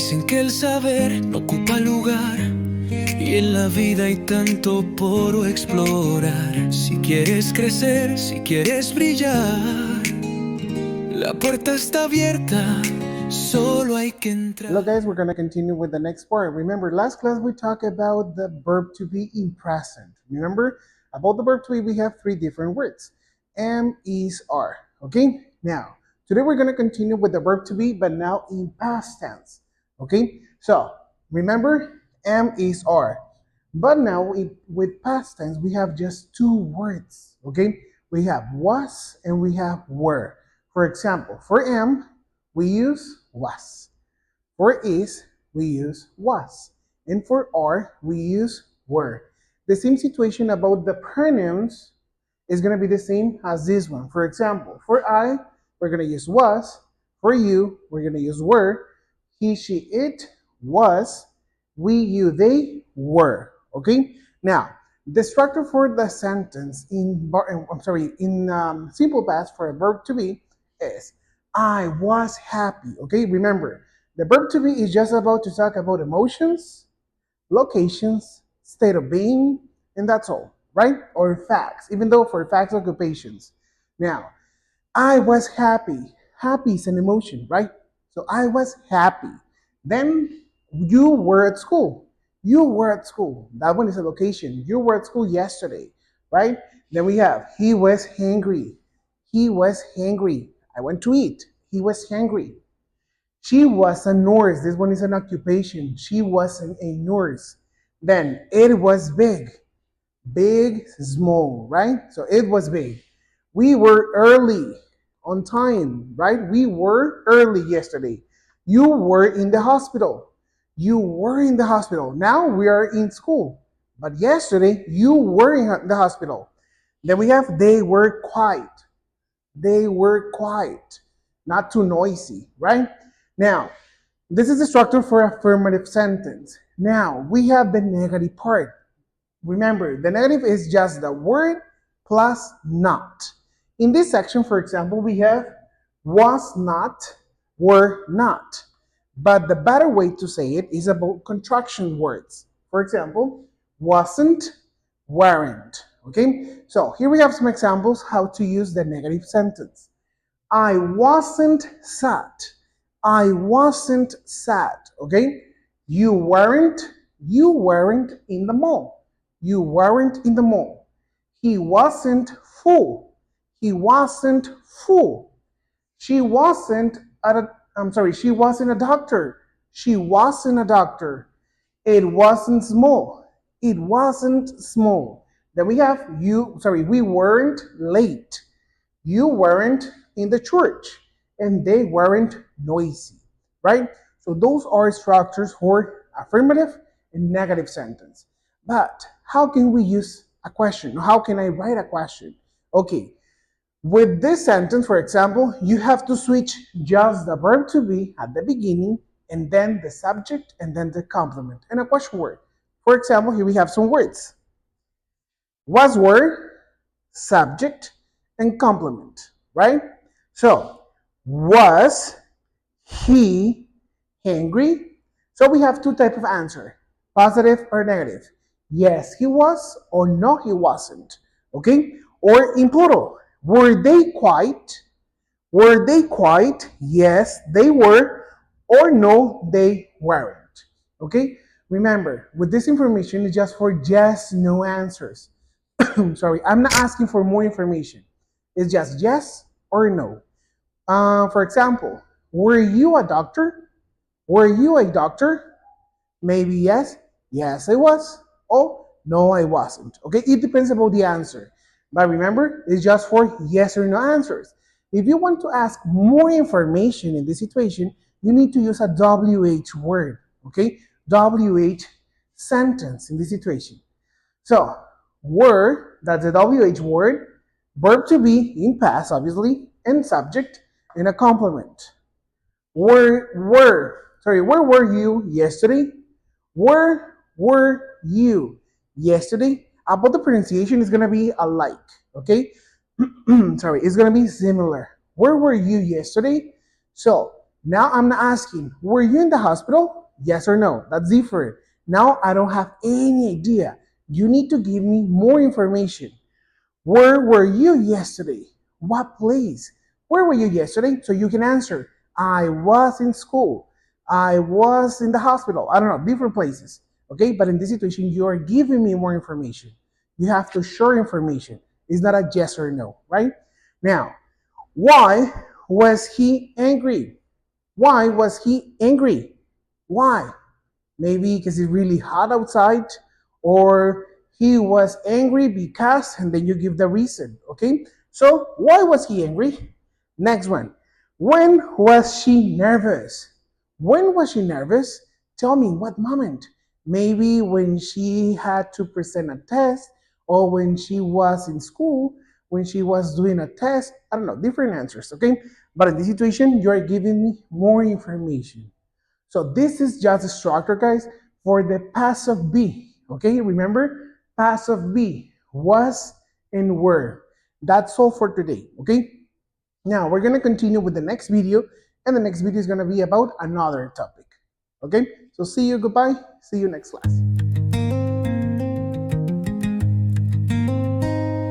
Dicen que el saber no ocupa lugar y en la vida hay tanto por explorar. Si quieres crecer, si quieres brillar, la puerta está abierta, solo hay que entrar. Hello guys, we're going to continue with the next part. Remember, last class we talked about the verb to be in present. Remember, about the verb to be we have three different words. Am, is, are. Okay? Now, today we're going to continue with the verb to be, but now in past tense. Okay? So, remember, am, is, are. But now with past tense, we have just two words. Okay? We have was and we have were. For example, for am, we use was. For is, we use was. And for are, we use were. The same situation about the pronouns is going to be the same as this one. For example, for I, we're going to use was. For you, we're going to use were. He, she, it, was. We, you, they, were. Okay? Now, the structure for the sentence in simple past for a verb to be is I was happy. Okay? Remember, the verb to be is just about to talk about emotions, locations, state of being, and that's all, right? Or facts, even though for facts, occupations. Now, I was happy. Happy is an emotion, right? So I was happy. Then you were at school. You were at school. That one is a location. You were at school yesterday, right? Then we have he was hungry. He was hungry. I went to eat. He was hungry. She was a nurse. This one is an occupation. She was a nurse. Then it was big. Big, small, right? So it was big. We were early, on time, right? We were early yesterday. You were in the hospital. You were in the hospital. Now we are in school. But yesterday, you were in the hospital. Then we have they were quiet. They were quiet. Not too noisy, right? Now, this is the structure for affirmative sentence. Now, we have the negative part. Remember, the negative is just the word plus not. In this section, for example, we have was not, were not. But the better way to say it is about contraction words. For example, wasn't, weren't. Okay? So here we have some examples how to use the negative sentence. I wasn't sad. I wasn't sad. Okay? You weren't in the mall. You weren't in the mall. He wasn't full. He wasn't full. She wasn't she wasn't a doctor. She wasn't a doctor. It wasn't small. It wasn't small. Then we have we weren't late. You weren't in the church. And they weren't noisy. Right? So those are structures for affirmative and negative sentence. But how can we use a question? How can I write a question? Okay, with this sentence, for example, you have to switch just the verb to be at the beginning and then the subject and then the complement and a question word. For example, here we have some words. Was word, subject, and complement, right? So, was he hungry? So we have two types of answer, positive or negative. Yes, he was, or no, he wasn't. Okay? Or in plural, were they quiet? Were they quiet? Yes, they were, or no, they weren't. Okay? Remember, with this information, it's just for yes, no answers. Sorry, I'm not asking for more information. It's just yes or no. For example, were you a doctor? Were you a doctor? Maybe yes. Yes, I was. Oh, no, I wasn't. Okay, it depends about the answer. But remember, it's just for yes or no answers. If you want to ask more information in this situation, you need to use a WH word. Okay, WH sentence in this situation. So, were, that's a WH word, verb to be in past, obviously, and subject in a complement. Where were you yesterday? Where were you yesterday? About the pronunciation is going to be alike, okay? Sorry, it's going to be similar. Where were you yesterday? So, Now I'm not asking, were you in the hospital? Yes or no. That's different. Now I don't have any idea. You need to give me more information. Where were you yesterday? What place? Where were you yesterday? So you can answer, I was in school. I was in the hospital. I don't know, different places. Okay, but in this situation, you are giving me more information. You have to share information. It's not a yes or no, right? Now, why was he angry? Why was he angry? Why? Maybe because it's really hot outside, or he was angry because, and then you give the reason. Okay, so why was he angry? Next one, when was she nervous? When was she nervous? Tell me what moment. Maybe when she had to present a test, or when she was in school, when she was doing a test. I don't know, different answers. Okay, but in this situation, you are giving me more information. So this is just a structure, guys, for the passive be. Okay, remember, passive be, was and were. That's all for today. Okay, now we're gonna continue with the next video, and the next video is gonna be about another topic. Okay, so see you, goodbye, see you next class.